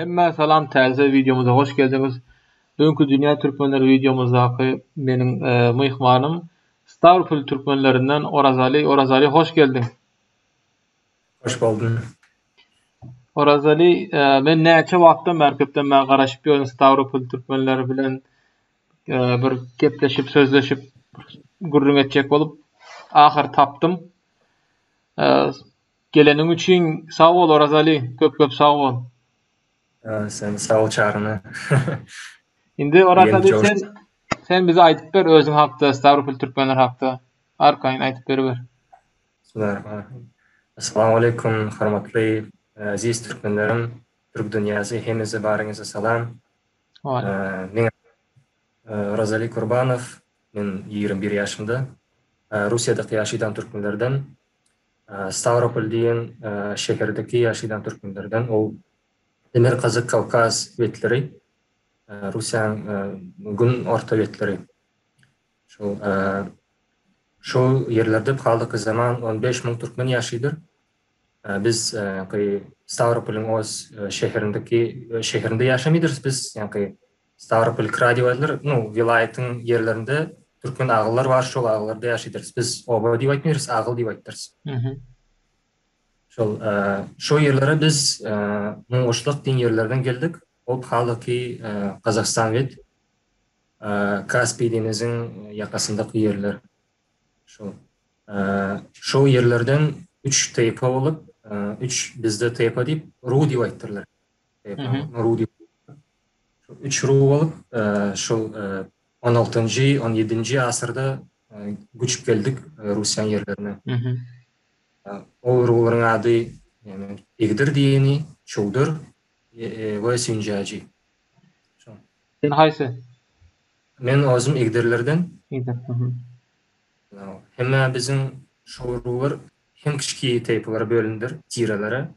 Hemme salam täze videomuza hoş geldiniz. Bugünkü Dünya Türkmenleri videomuzdaki benim mihmanım Stavropol Türkmenlerinden Orazali. Orazali hoş geldin. Hoş buldun. Orazali men näçe wagtdan merkepden ben garaşyp ýörün Stavropol Türkmenleri bilen bir gepleşip sözleşip gurrun etjek bolup ahir tapdym. Gelenin üçin sag bol Orazali, köp sag bol. Sen sağ ol çağrına. Indi Yeni Orazali coş. sen bize aýdyp ber özüň hakda, Stavropol Türkmenler hakda. Arkaýyn aýdyp ber. Assalamu alaikum, hormatly aziz Türkmenlerim, Türk dünyasy hemeze barıňyza salam. Men Razali Kurbanov, men 21 ýaşymda. Russiýada ýaşaýan türkmenlerden, Stavropol diýen şeherdeki ýaşaýan türkmenlerden, ol Demir Kazak Kavkaz wetleri, Russiýanyň gün orta wetleri. Şu yerlerde halkı zaman 15.000 Türkmen yaşaydır. Biz Stavropol'un o şehrinde yaşamıyoruz biz. Yani Stavropol kradivalar, vilayetin yerlerinde Türkmen ağıllar var, şu ağıllarda yaşayırız. Biz oba diye aytmıyoruz, ağıl diye aytırız. Şu yerlere biz Moğuşluk din yerlerden geldik. O halkı Kazakistan ve Kaspий denizin yakasındaki yerler. Şu yerlerden 3 tayfa olup, 3 bizde tayfa deyip Ru diye aytırlar. Ru diye. 3 Ru olup, şu 16. 17. asırda göçüp geldik Rusiyan yerlerine. O Ruların adı İgdir diyeni, Çuldur ve Süncaci. Sen hayse? Men özüm İgdirlerden. İgdir. Hem bizim şorular hem kiçiki tayfalara bölünür, tirelere,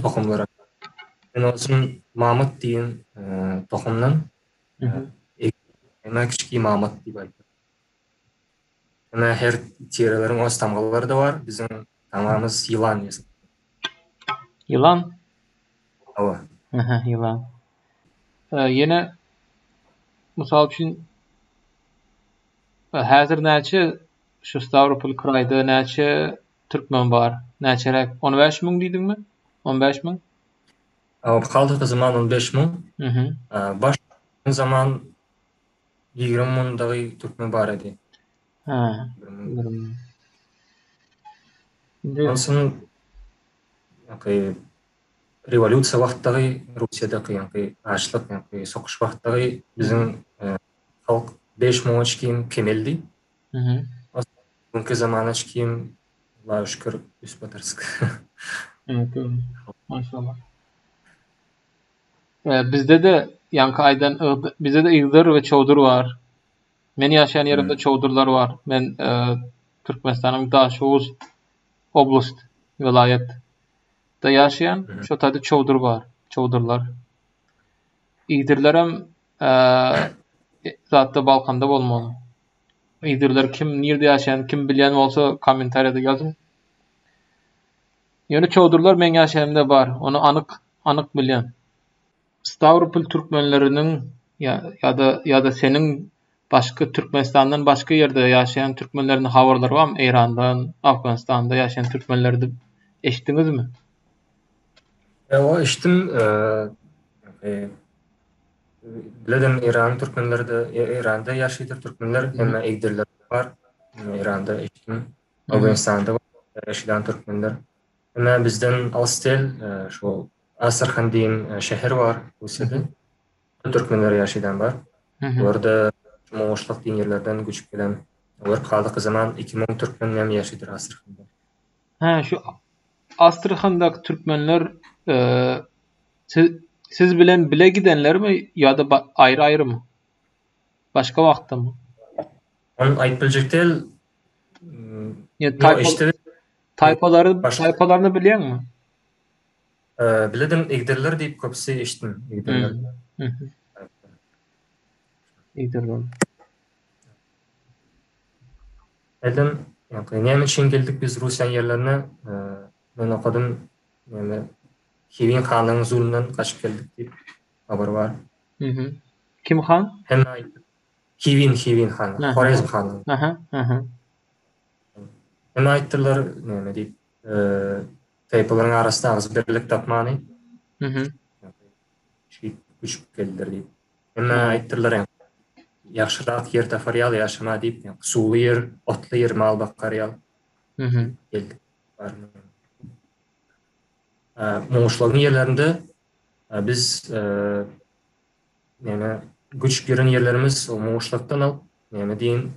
tohumlara. Ben özüm Mahmut diyen tohumdan hem kiçiki Mahmut diye aytır. Hem her tirelerin öz tamgaları da var. Bizim tamamımız yılan yazın. Yılan? Ava. Yılan. Yine misal üçün häzir näçe şu Stavropol kraýda näçe türkmen bar? Näçerek 15.000 diýdingmi? 15.000? Halkı zaman 15.000. Baş zaman 20.000 dagy türkmen bar edi. Ondan revolütsiýa wagtdagy Russiýadaky açlyk, sokuş wagtdagy bizim halk 5.000 kim kemeldi. Bugünkü zamana kim Allah'a şükür üst batarsyk. Evet, maşallah. Bizde de yankı aydan bizde de Igdir ve Çowdur var. Men ýaşaýan ýerimde Çowdurlar var. Men Türkmenistanyň Daşoğuz oblast vilayet da ýaşaýan şo taýda Çowdur var. Çowdurlar. Igdirler hem zatda Balkanda bolmaly. Igdirler kim nerede ýaşaýan, kim bilýän bolsa kommentariýada ýazın. Ýöne Çowdurlar men ýaşaýanymda bar. Onu anyk bilýän. Stavropol Türkmenlerinin ya da senin başka Türkmenistan'dan başka yerde yaşayan Türkmenlerin haberleri var mı? İran'dan, Afganistan'da yaşayan Türkmenleri eşittiniz mi? O eşittim. Biledim İran Türkmenleri de İran'da yaşaydır Türkmenler hem Igdirler var. İran'da eşittim. Afganistan'da yaşayan Türkmenler. Hem bizden Alstel şu Asarhan diyen şehir var Rusya'da. Türkmenler yaşayan var. Orada Moğuşluk diyen yerlerden göçüp gelen var. Halkı zaman 2000 Türkmenler yaşadır Asarhan'da. Şu Astrachan'daki Türkmenler siz bilen bile gidenler mi ya da ayrı mı? Başka vakta mı? Onu aytbiljek değil. Tayfalarını bilýän mi? Biledim Igdirler deyip köpsi eşitdim. Igdirler. Elim, näme üçin geldik biz Russiýa yerlerine? Men okudum. Hivin Han'ın zulmünden kaçıp geldik diye haber var. Hı hı. Kim Han? Hem Hivin Han, Aha. Хорезm Han'ın. Aha. Aha. Hem aittirler ne deyip taypaların arasında ağız birlik tapmany Hı hı. şey güç geldiler deyip. Hem Ha. aittirler yaxşıraaq yer tapar ýaly ýaşama diýip, suwly yer, otly yer, mal bakkar ýaly Hı hı. geldi. Moňuşlaryň ýerlerinde biz näme güç giren yerlerimiz o moňuşlukdan alyp näme diýin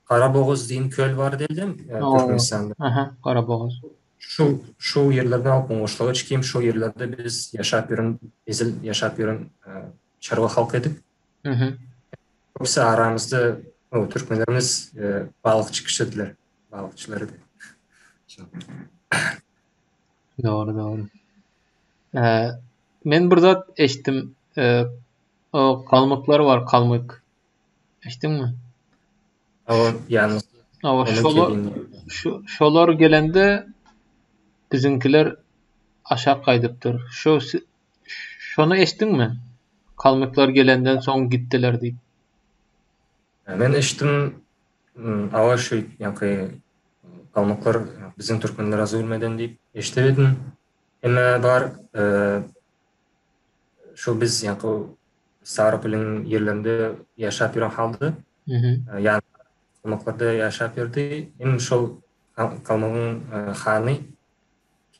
Karaboğaz diýen köl bar deldim Oo. Türkmenistanda. Aha. Karaboğaz. Şu yerlerden alyp moňuşluga çykyp şu yerlerde biz ýaşap ýören, ezil ýaşap ýören çarwa halk edik. Hı hı. Yoksa aramızda o Türkmenlerimiz balıkçı kişidiler. Balıkçılarıydı. Doğru doğru. Men bir zat eşitdim. O kalmıklar var, kalmık. Eşitdin mi? Ama yalnız Ama onu kedin. şolar gelende bizimkiler aşağı kaydıptır. Şonu eşitdin mi? Kalmıklar gelenden son gittiler deyip. Ben eşittim ava şu yankı kalmaklar bizim Türkmenler az ölmeden deyip eşitemedim. Ama var şu biz yankı Sarıpil'in yerlerinde yaşap yören haldı. Hı hı. Yani kalmaklarda yaşap yerdi. Hem şu kalmağın hanı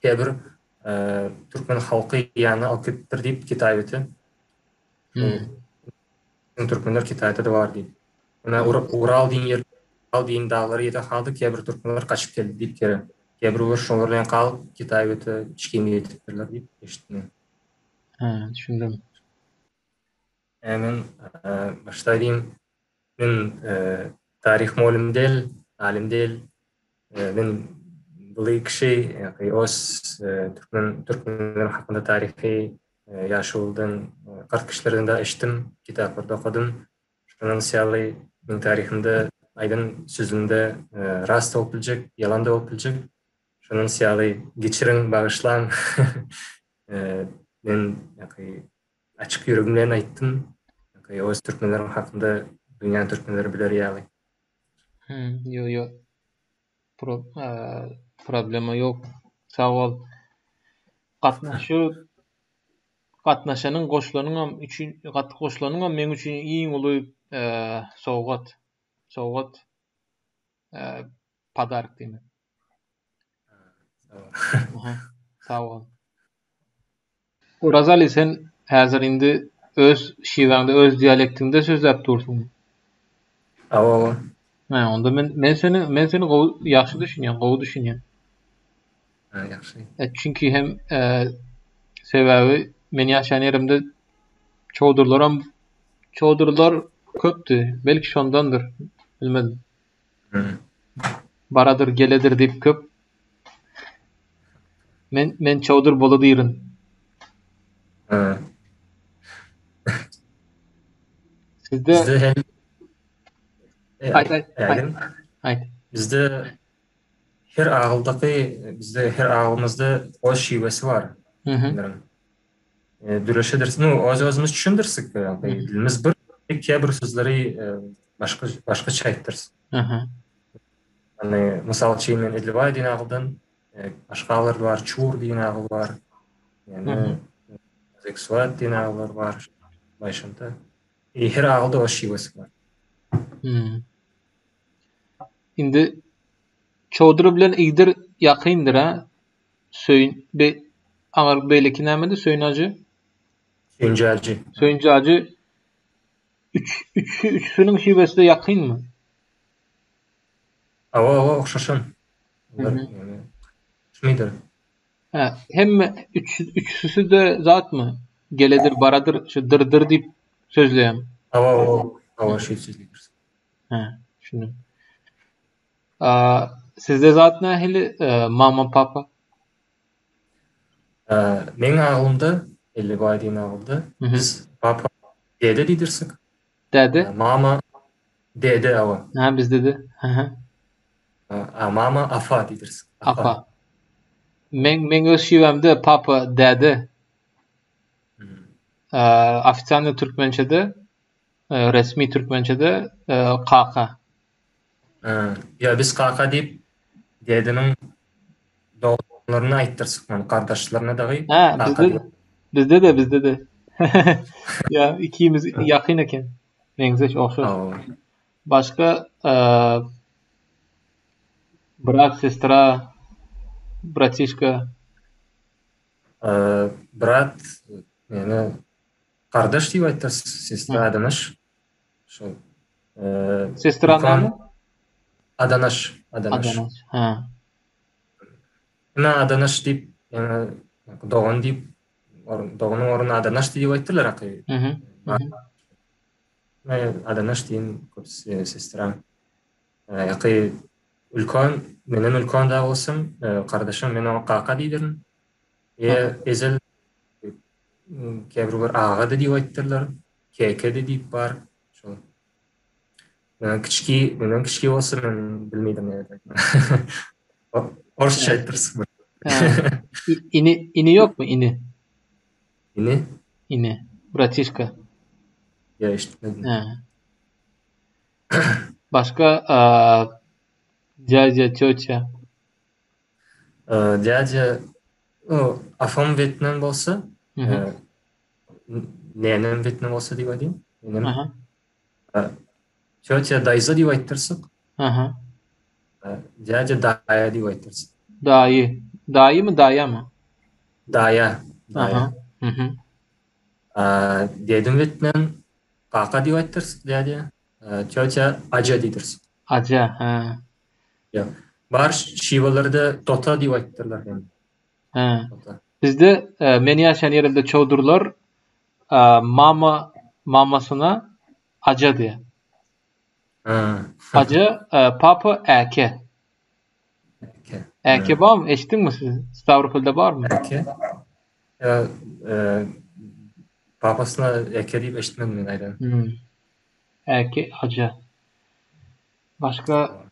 bir Türkmen halkı yani alkıptır deyip kitayeti. Hı. Şu Türkmenler kitayeti de var deyip. Ona Ural diýen yer, Ural diýen dağları ýete haldy, käbir Türkmenler kaçıp geldi deyip kere. Käbir şoňlar bilen kalyp kitayeti içkemi ýetipdirler deyip eşitdim. Ha, düşündüm. Men başta diýim, men tarih muallim del, alim del. Men bu kişi os Türkmenler hakynda tarihi ýaşuldan 40 kişilerden de eşitdim, kitaplarda okudum. Şondan sýaly men tarihimde aydın sözünde rast bolup biljek, yalan da bolup biljek. Şondan sýaly geçirin, bagyşlan. Men açyk ýüregimden aýtdym. Os Türkmenler hakynda dünýä Türkmenleri biler ýaly. Yo yo. Pro, problema yok. Sağ ol. Gatnaşy Gatnaşanyň goşlanyňam üçin goşlanyňam men üçin iň uly sowgat. Sowgat padaryk diýmek. Aha. Sağ ol. Uraz Ali sen häzir indi öz şiwaňda, öz dialektinde sözläp dursun. Awa Ha, onda men seni ýaşy düşünýän, gowy düşünýän. ýaxşy. Çünki hem sebäbi men ýaşaýan ýerimde çowdurlar köpdi. Belki şondandyr. Bilmedim. Baradır, geledir diýip köp. Men çowdur bolu diýirin. Sizde Bizde hem Hayt hayt hayt. ägin Hayt. bizde bizde her ağımızda öz şivesi var. Hı hı. Düreşedirsin, öz-özümüz düşündirsik. Hı hı. Dilimiz bir, käbir sözleri başka çayttırsın. Hı hı. Yani, misal için men Edilbay diýen agyldan, başgalar var, Çur diýen agyl var. Hı Yani, hı. Zeksuat diýen agyllar var. Başynda. Her agylda öz şivesi var. Hı. Indi çowdur bilen ýygyr ýakyndyr ha. Aňar beýleki näme söýnäji? Öncäci. Söýnäji üçsüniň şiwesi de ýakynmy? Awa okşaşan. Hı hı. Şmidir. Ha, hemme üçsüsü de zat mı? Geledir, baradır, şu dırdır diýip sözleýän. Awa şeýsizlik. Ha, şunu. Sizde zat nähili mama papa? Men agylymda, Edilbay diýen agylda, Hı hı. biz papa dede diýdirsik. Dede? Mama dede awa. Ha, bizde de. Hı hı. Mama afa diýdirsik. Apa. Men öz şivemde papa dädi. Ofitsialny türkmençede, resmi türkmençede kaka. Ya biz kaka deyip dedenin doğumlarını ayttırsık mı? Kardeşlerine dahi Ha, kaka diyor. bizde de. Ya ikimiz yakın eken. Mengzeş oxşar. Başka brat, sestra, bratишka. Brat, yani kardeş deyip ayttırsık. Sestra Adanaş. Şu, Sestra Ulkan näme? Adanaş. Adanaş. Ha. Adanaş deyip, yani doğun deyip, doğunun oruna Adanaş deyip ayttılar akı. Hı hı. Hı hı. Adanaş deyin köp sestram. Akı Ulkan, menen Ulkan da olsam, kardeşim men ona kaka deydirin. Ezel kebru bir ağa da deyip ayttılar. Keke de deyip var. Şu. Menen kiçki olsa men bilmeydim yani. Orşça ayttırsın. Ha. İni yok mu ini? Yine İni. Bratишka. ya işte Ha. Başka Caca, Çoça. Dядя o afam Vietnam bolsa Hı hı. nenem Vietnam bolsa deyip aytayım. Nenem Aha. Tjötja dayza deyip ayttırsık. Aha. Dядя daya deyip ayttırsık. Dayı. Dayı mı daya mı? Daya. Aha. Hı hı. Dedim Vietnam kaka deyip ayttırsık dядя. Tjötja aja deydirsik. Aca. Ha. Ya. Bar şivalarda tota deyip ayttırlar yani. Ha. Tota. Bizde meni yaşayan yerinde çoğdurlar mamasına aca diye. Ha. Aca papa eke. Eke. Eke var mı? Eşittin mi siz? Stavropol'da var mı? Eke. Ya, papasına eke deyip eşitmedim ben aydan. Hmm. Eke aca. Başka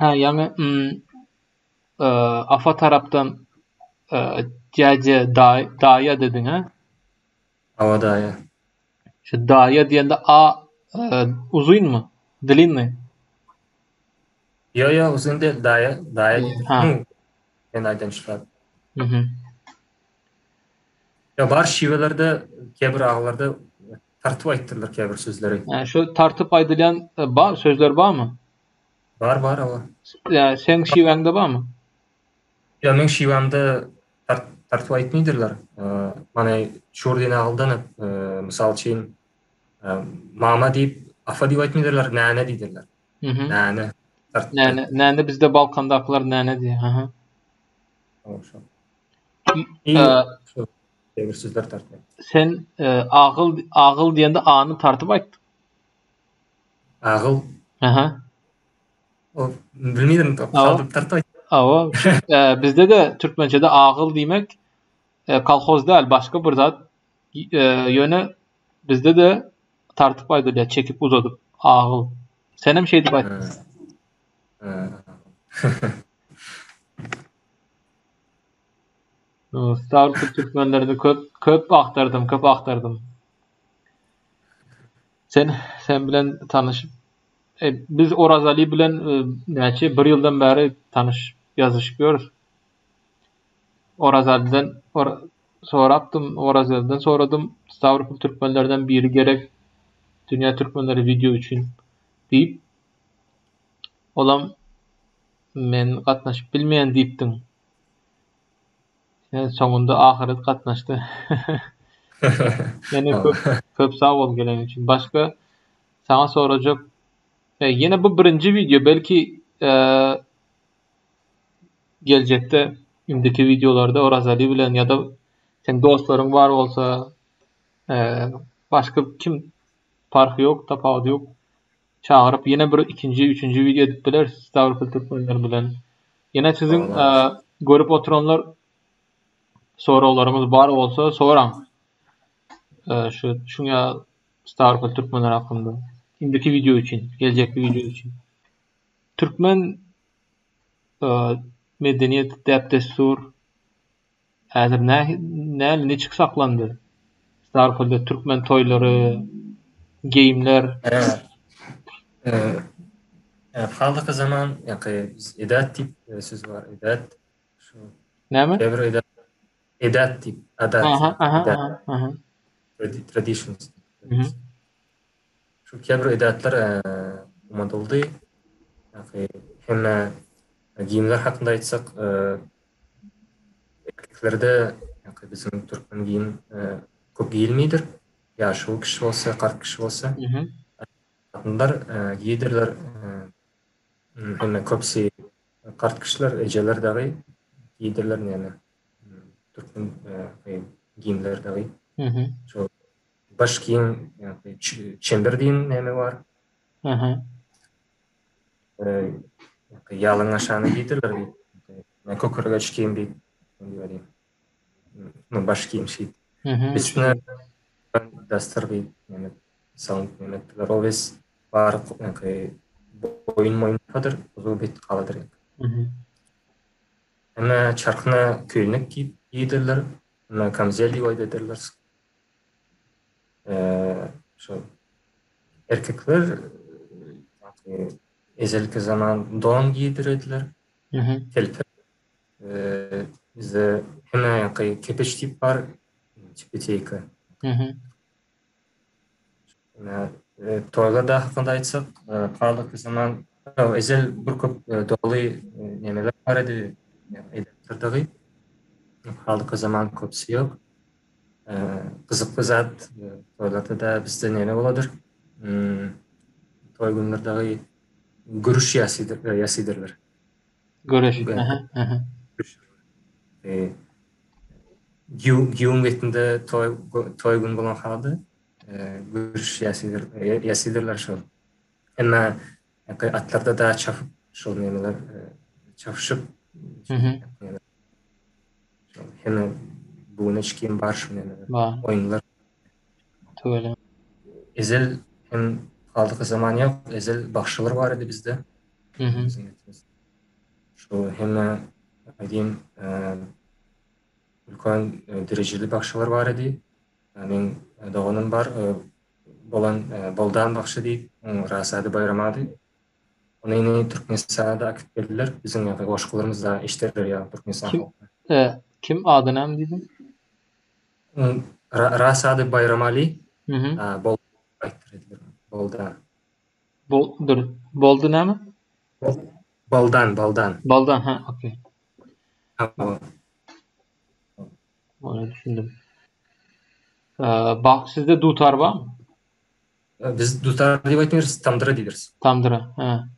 yani Afa taraftan Cece daya dedin ha? Havada ya. Şu daya diyende uzun mu? Dilin mi? Yo uzun değil daya değildir. Ha. Ben aydan çıkardım. Hı hı. Ya bar şivelerde kebir ağlarda tartıp ayttırlar kebir sözleri. Yani şu tartıp aydılan sözler var mı? Var ama. Yani sen şivende var mı? Ya men şivamda tartıp aytmıydırlar. Mana şurdin ağıldan misal için mama deyip afa deyip aytmıydırlar nane deydirler. Hı hı. Nane tartıp aytırlar. Nene bizde Balkan'dakiler nene diye. Hı hı. İyi şu kebir sözler tartıp aytırlar. Sen ağıl diyende a'nı tartıp ayttın. Ağıl Hı hı. o bilmiyordum Ava. kaldıp tartıp aytırlar. Ava. Bizde de Türkmençe'de ağıl demek kolhoz değil başka bir zat yönü bizde de tartıp aydırıyor çekip uzadıp ağıl. Sen hem şey deyip ayttın. Ha. Stavropol Türkmenlerini köp aktardım. Sen bilen tanışıp biz Oraz Ali bilen näçe bir ýyldan bäri yazışýarys. Oraz Ali'den sorapdym, Oraz Ali'den soradym. Stavropol Türkmenlerden biri gerek Dünya Türkmenleri video üçin diýip olam men gatnaşyp bilmeýän diýipdim. Soňunda ahyret gatnaşdy. Ýene köp sag bol gelen üçin. Başga sana sorajak yine bu birinci video belki gelecekte imdiki videolarda Oraz Ali bilen ya da sen dostlaryň bar bolsa başka kim farky yok, tapawaty yok. Çağırıp yine bir ikinci, üçüncü video edip biler Stavropol Türkmenler bilen. Yine sizin görüp oturanlar soralarımız bar bolsa soran. Şuňa Stavropol Türkmenler hakynda. İndiki video için, gelecekti video için. Türkmen medeniyet, dep destur, Häzir ne saklandy? Starkolda Türkmen toylary, geyimler. Halkı zaman edat tip söz var. Edat şu Näme? kebir edat tip adat Aha, aha, edat aha, aha. traditions. Mhm. Şu kebir edatlar umadıldı. Hem giyimler hakkında aytsak erkeklerde bizim Türkmen giyim çok giyilmidir. Ya şu kişi olsa, kart kişi olsa Mhm. kadınlar giydirler. Hem köpsi kart kişiler, eceler dahi giydirler yani. Türkmen giyimler dahi. Mhm. Şu baş giyim, çember deyin neme var. Aha. Yalın aşağını giydirler. Kokurgaç giyim deyip. Baş giyim şey. Mhm. Üstüne Düşündüm. dastar bir yani sound yönettiler. O biz var boyun kadır. O bit kaladır. Mhm. Ama çarkına köylük giydirler. Ama kamzeli oydadirler. Şu erkekler ezelki zaman don giydirdiler. Mhm. Kelpe. Bizde hemen kepeç tip var. Tipiteyka. Mhm. Toylarda hakkında aytsak, kalalık zaman ezel bir köp dolu nemeler var idi. Edetirdiği. Kalalık zaman köpsi yok. Kızık zat toylarda da bizde neme oladır. Toy günlerdagi görüş yasidirler. Göreş. Aha, aha. Giyum vetinde toy gün bolan halda görüş yasidirler şol. Emma atlarda da çapıp şol nemeler çapışıp Mhm. hemen bu neçkin bar şu nemeler Ba, oyunlar töle. ezel hem kaldığı zaman yok ezel bakışlar var idi bizde Mhm. bizim etimiz. Şu hemen diyeyim ülken dereceli bakışlar var idi. Men doğanın var bolan boldan bakışı deyip rasady bayramady. Onu yine Türkmenistan'da aktif verirler. Bizim yani oşkularımız da işlerler ya Türkmenistan Kim halkı. kim adı näme diýdin? Rasady Bayram Ali Mhm. bol aytırdılar. Bolda. Boldu näme? Baldan. Baldan, ha, okey. Ha, Onu düşündüm. Bak sizde dutar barmy? biz dutar diýip aýtmyrys, tamdyra diýeriz. Tamdyra. Ha.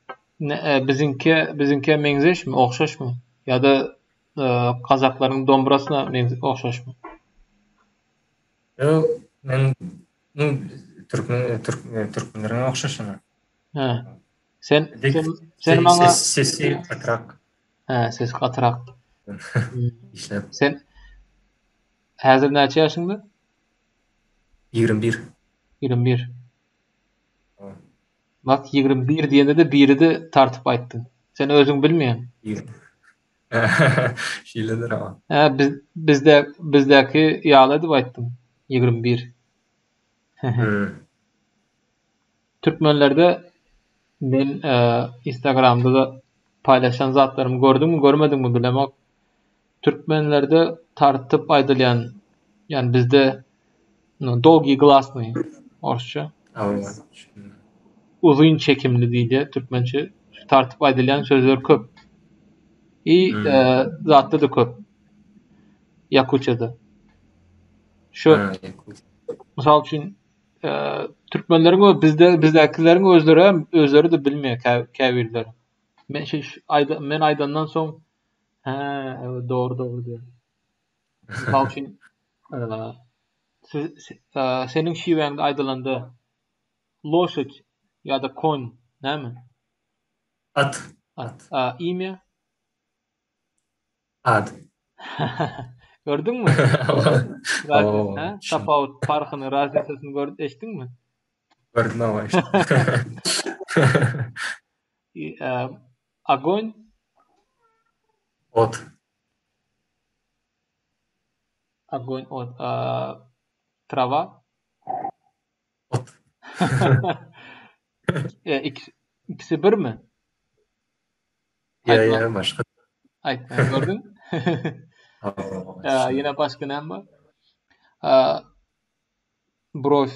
Bizinki meňzeşmi, okşaşmy? Ýa-da Kazaklaryň dombrasyna okşaşmy? Yo, men Türkmenlere okşaşyna. Ha. Sen Dik sen sen maňa sesi atrak ses gatyrak. işlep Sen häzir näçe ýaşyňda? 21. 21. Bak 21 diýende de biri tartyp aýtdyň. Sen özüň bilmeýän. 20. Şiirlenir ama. Bizdäki ýaly diýip aýtdyň. 21. Türkmenlerde men Instagram'da da paylaşan zatlarımı gördüm mü görmedim mi bilemok. Türkmenlerde tartıp aydılyan yani bizde dolgi glasny orsça Ama uzun çekimli diýdi Türkmençe tartıp aydılyan sözler köp. Zatda da köp. Yakuçada. Şu misal üçin Türkmenleriň bizdäkileriň özleri de bilmeýär käbirler. Men aydandan soň evet, doğru diyor. Misal üçin senin şiweňde aýdylandy loşaç ýa-da kon, näme? at. Imя? Ad. Gördün mü? Oo, Tapawut farkyny, raznisasyny eşitdiňmi? gördüm ama işte. Огонь, Ot. Огонь, trava. Ot. İkisi bir mi? Ya Aytma, ya başka. aytma gördün. Oo, Yine şimdi. başka ne var? Aa, Broş,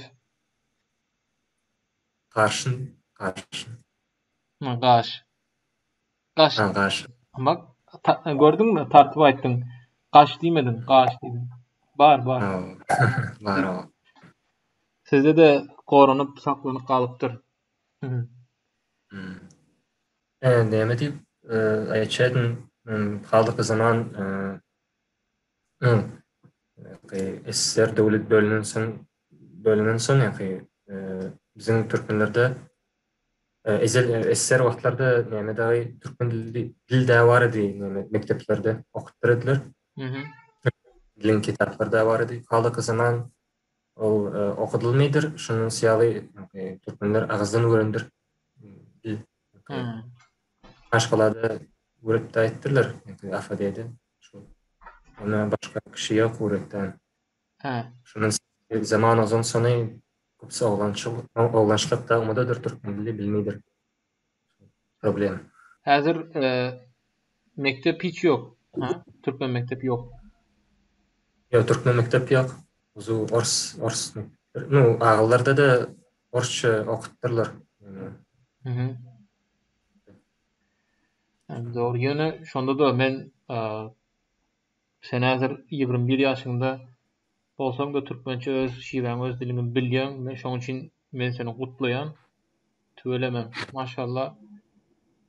Karşın. Karşın. gaş. Gaş. Ha karşı. Bak gördün mü? Tartıp ayttın. Gaş demedin, gaş dedin. Bar. Oo. Var o. Sizde de korunup saklanıp kalıptır. Hı. Hmm. Neyme deyip ayçedin kaldık zaman SSR devlet bölünen son yani bizim Türkmenlerde ezel SSR vaxtlarda neyme dahi Türkmen dil de var idi mekteplerde okutturdular. Hı hı. Dilin kitaplarda var idi. Kaldık zaman ol okudulmaydır. Şunun siyalı Türkmenler ağızdan öğrendir. Dil. Hı. Aşkalada öğretip de ayttılar. Afa dedi. Şu ona başka kişi yok öğretten. He. Şunun zaman uzun sonu kupsa oğlançlık da umudadır Türkmen dili bilmidir. Problem. Hazır mektep hiç yok. Ha? Türkmen mektebi yok. Ya Türkmen mektep yok. Uzu Ors mektepler. No, ağıllarda da Orsça okutturlar. Hı hı. Yani doğru. Yine şonda da ben sen hazır 21 yaşında bolsam da Türkmençe öz şiwen öz dilini bilýän. Men şoň üçin men seni gutlaýan. Tüwelemem. Maşallah.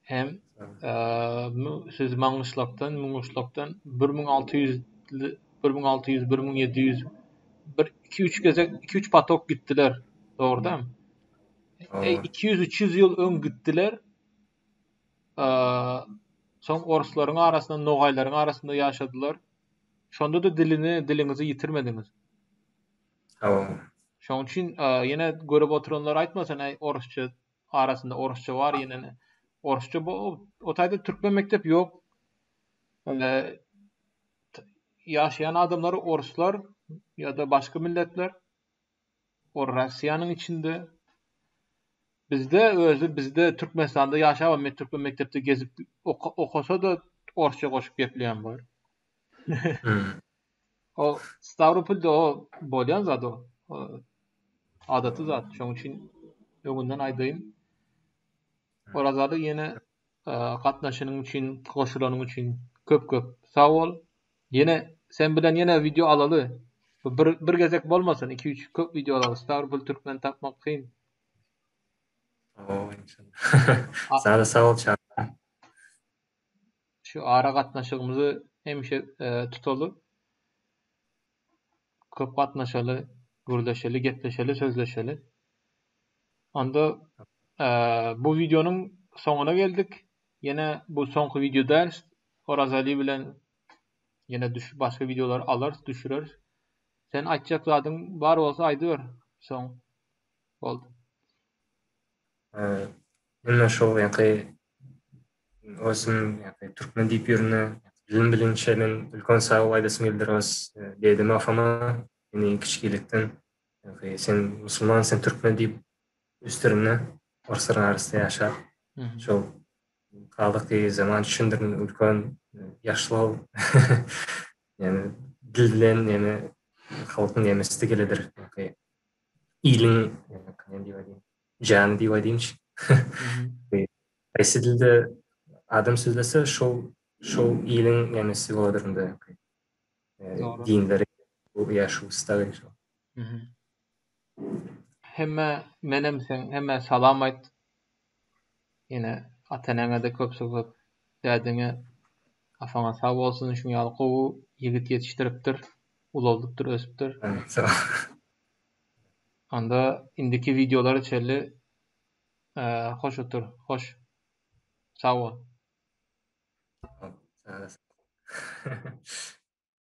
Hem siz Maňyşlapdan 1600 1600 1700 bir 2-3 gezek 2-3 patok gittiler. Doğru. O 200-300 ýyl öň gitdiler. Soň oruslaryň arasynda, nogaýlaryň arasynda ýaşadylar. Şonda da diliňizi ýitirmediňiz. o Şoň üçin ýene görüp oturanlar aýtmasan, orusça arasynda orusça bar, ýene orusça o taýda türkmen mektep ýok. Ýaşaýan adamlar oruslar ýa-da başga milletler. O Russiýanyň içinde. Bizde Türkmenistanda ýaşap, Türkmen mektepde gezip okasa da orusça goşup gepleýän bar. hmm. O Stavropol'da o bolýan zat o. Adaty zat. Şoň üçin öňünden aýdym. Orazady ýene gatnaşynyň üçin, goşulanyň üçin köp sag bol. Ýene sen bilen ýene video alaly. Bir gezek bolmasyn 2-3 köp video alaly. Stavropol türkmen tapmak kyn. O inşallah. Sana da sağ ol Çağrı. Şu ara gatnaşygymyzy hemşe tutaly. Köp gatnaşaly, gürleşeli, gepleşeli, sözleşeli. Anda bu videonun sonuna geldik. Yine bu sonki video ders. Horazali bilen yine başka videolar alırız, düşürürüz. Sen açacak zaten var olsa aydır. Son oldu. Inna şol yani özüm yani Türkmen deyip yürüne bilinçenin ülkön sağ aydasım geldir öz dedim afama yani kiçilikten yani sen Müslüman sen Türkmen deyip üstlerine orsların arasında yaşa Hı hı. şol kaldık diye zaman düşündürün ülkön yaşlı yani dilden yani halkın yemesi geledir yani iyiliğin yani diyeyim can diyeyim Hı hı. Qaysi dilde adam sözlese şol iyiliğin yemesi oladır da Doğru. dinleri bu yaşu stağı. Hı hı. Menem sen hemme salam ayt. Yine ateneňe de köp dädiňe afama sag bolsun şu ýaly gowy ýigit ýetişdiripdir. Ulawdypdyr, ösüpdir. Yani, sağ Anda indiki videoları çelli hoş otur, hoş. Sag bol. ol.